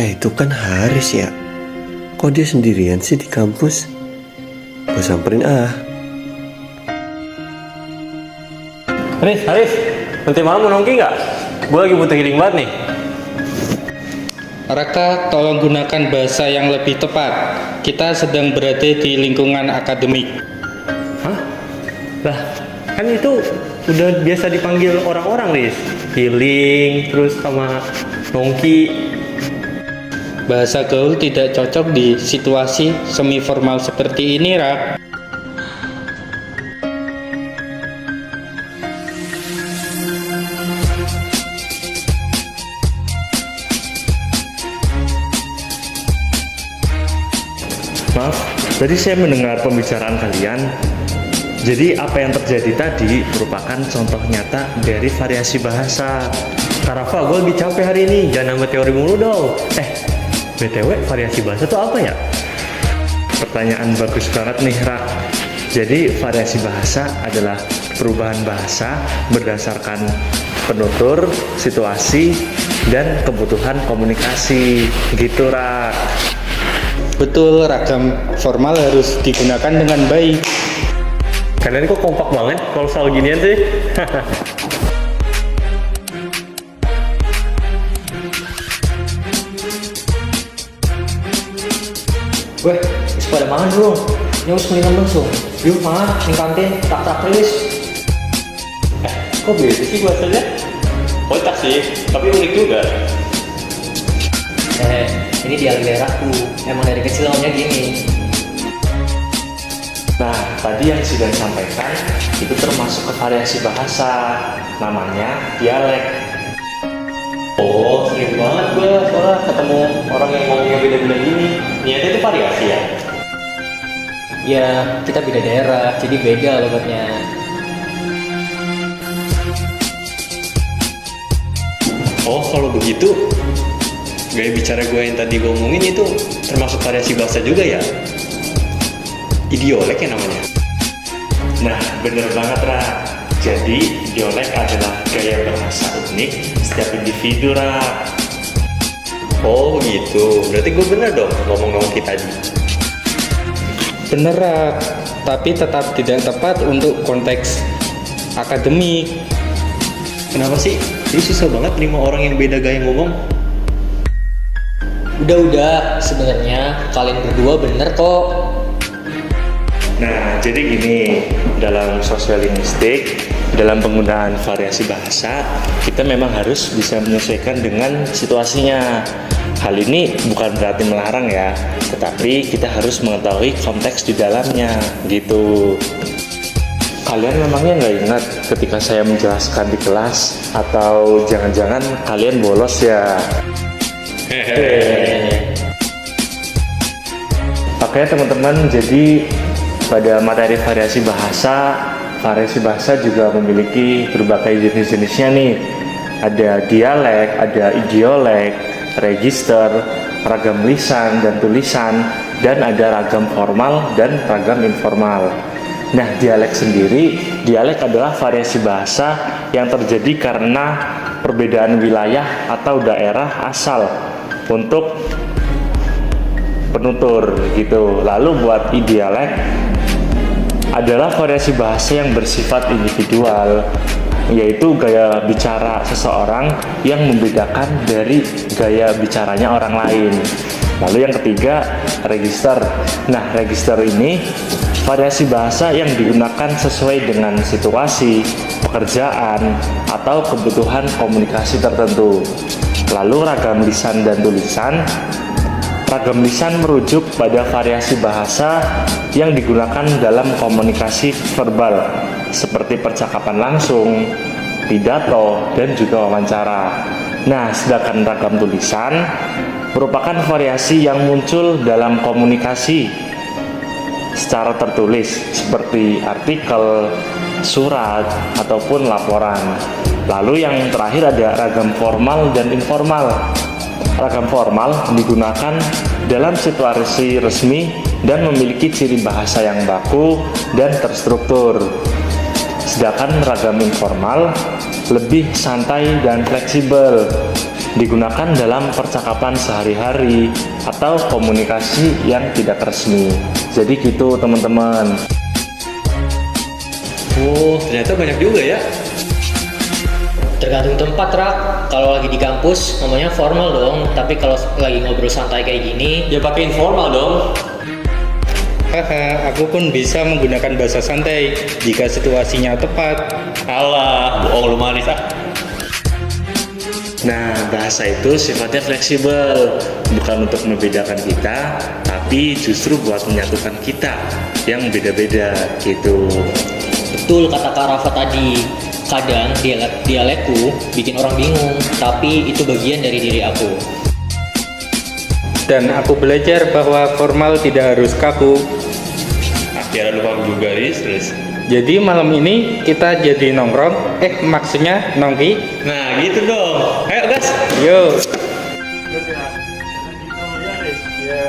Itu kan Haris ya. Kok dia sendirian sih di kampus? Gue samperin ah. Haris, nanti malam mau nongki nggak? Gue lagi butuh healing banget nih. Raka, tolong gunakan bahasa yang lebih tepat. Kita sedang berada di lingkungan akademik. Hah? Lah, kan itu udah biasa dipanggil orang-orang, Riz. Healing, terus sama nongki. Bahasa gaul tidak cocok di situasi semi formal seperti ini, Rak. Maaf, tadi saya mendengar pembicaraan kalian. Jadi apa yang terjadi tadi merupakan contoh nyata dari variasi bahasa. Kak Rafa, gue lagi capek hari ini, jangan nambah teori mulu dong. BTW, variasi bahasa itu apa ya? Pertanyaan bagus banget nih, Rak. Jadi variasi bahasa adalah perubahan bahasa berdasarkan penutur, situasi, dan kebutuhan komunikasi. Gitu, Rak. Betul, ragam formal harus digunakan dengan baik. Kalian kok kompak banget kalau soal ginian sih? Weh, wis pada mangan belum? Ini harus mendingan langsung. Yuk mangan, di kantin, tak rilis. Kok beda sih bahasanya? Kocak sih, tapi unik juga. Ini dialek daerahku. Emang dari kecil omnya gini. Nah, tadi yang sudah disampaikan itu termasuk ke variasi bahasa, namanya dialek. Oh, sering banget gue soalnya ketemu orang yang ngomongnya beda-beda gini. Niatnya itu variasi ya? Ya, kita beda daerah, jadi beda logatnya. Oh, kalau begitu, gaya bicara gue yang tadi gue ngomongin itu termasuk variasi bahasa juga ya? Idiolek ya namanya? Nah, bener banget, Ra. Jadi, dialek adalah gaya bahasa unik setiap individu, Ra. Oh, gitu. Berarti gue bener dong ngomong-ngomong kita tadi. Bener, Rak. Tapi tetap tidak tepat untuk konteks akademik. Kenapa sih? Ini susah banget terima orang yang beda gaya ngomong. Udah, sebenarnya kalian berdua bener kok. Nah, jadi gini, dalam sosiolingvistik, dalam penggunaan variasi bahasa, kita memang harus bisa menyesuaikan dengan situasinya. Hal ini bukan berarti melarang ya, tetapi kita harus mengetahui konteks di dalamnya, gitu. Kalian memangnya nggak ingat ketika saya menjelaskan di kelas, atau jangan-jangan kalian bolos ya? Oke teman-teman, jadi pada materi variasi bahasa juga memiliki berbagai jenis-jenisnya nih. Ada dialek, ada idiolek, register, ragam lisan dan tulisan, dan ada ragam formal dan ragam informal. Nah, dialek adalah variasi bahasa yang terjadi karena perbedaan wilayah atau daerah asal untuk penutur gitu. Lalu buat idialek adalah variasi bahasa yang bersifat individual, yaitu gaya bicara seseorang yang membedakan dari gaya bicaranya orang lain. Lalu yang ketiga, register. Nah, register ini variasi bahasa yang digunakan sesuai dengan situasi, pekerjaan, atau kebutuhan komunikasi tertentu. Lalu ragam lisan dan tulisan. Ragam lisan merujuk pada variasi bahasa yang digunakan dalam komunikasi verbal, seperti percakapan langsung, pidato, dan juga wawancara. Nah, sedangkan ragam tulisan merupakan variasi yang muncul dalam komunikasi secara tertulis, seperti artikel, surat, ataupun laporan. Lalu yang terakhir ada ragam formal dan informal. Ragam formal digunakan dalam situasi resmi dan memiliki ciri bahasa yang baku dan terstruktur. Sedangkan ragam informal lebih santai dan fleksibel. digunakan dalam percakapan sehari-hari atau komunikasi yang tidak resmi. Jadi gitu teman-teman. Oh, ternyata banyak juga ya. Tergantung tempat, Rak. Kalau lagi di kampus ngomongnya formal dong, tapi kalau lagi ngobrol santai kayak gini, ya pakai informal dong. Haha, aku pun bisa menggunakan bahasa santai jika situasinya tepat. Alah, bohong lu manis ah. Nah, bahasa itu sifatnya fleksibel, bukan untuk membedakan kita, tapi justru buat menyatukan kita yang beda-beda gitu. Betul kata Kak Rafa tadi. Kadang dialekku bikin orang bingung, tapi itu bagian dari diri aku. Dan aku belajar bahwa formal tidak harus kaku. Akhirnya lu paham juga, Riz. Jadi malam ini kita jadi nongkrong, maksudnya nongki. Nah, gitu dong. Ayo, gas. Yuk. Ya.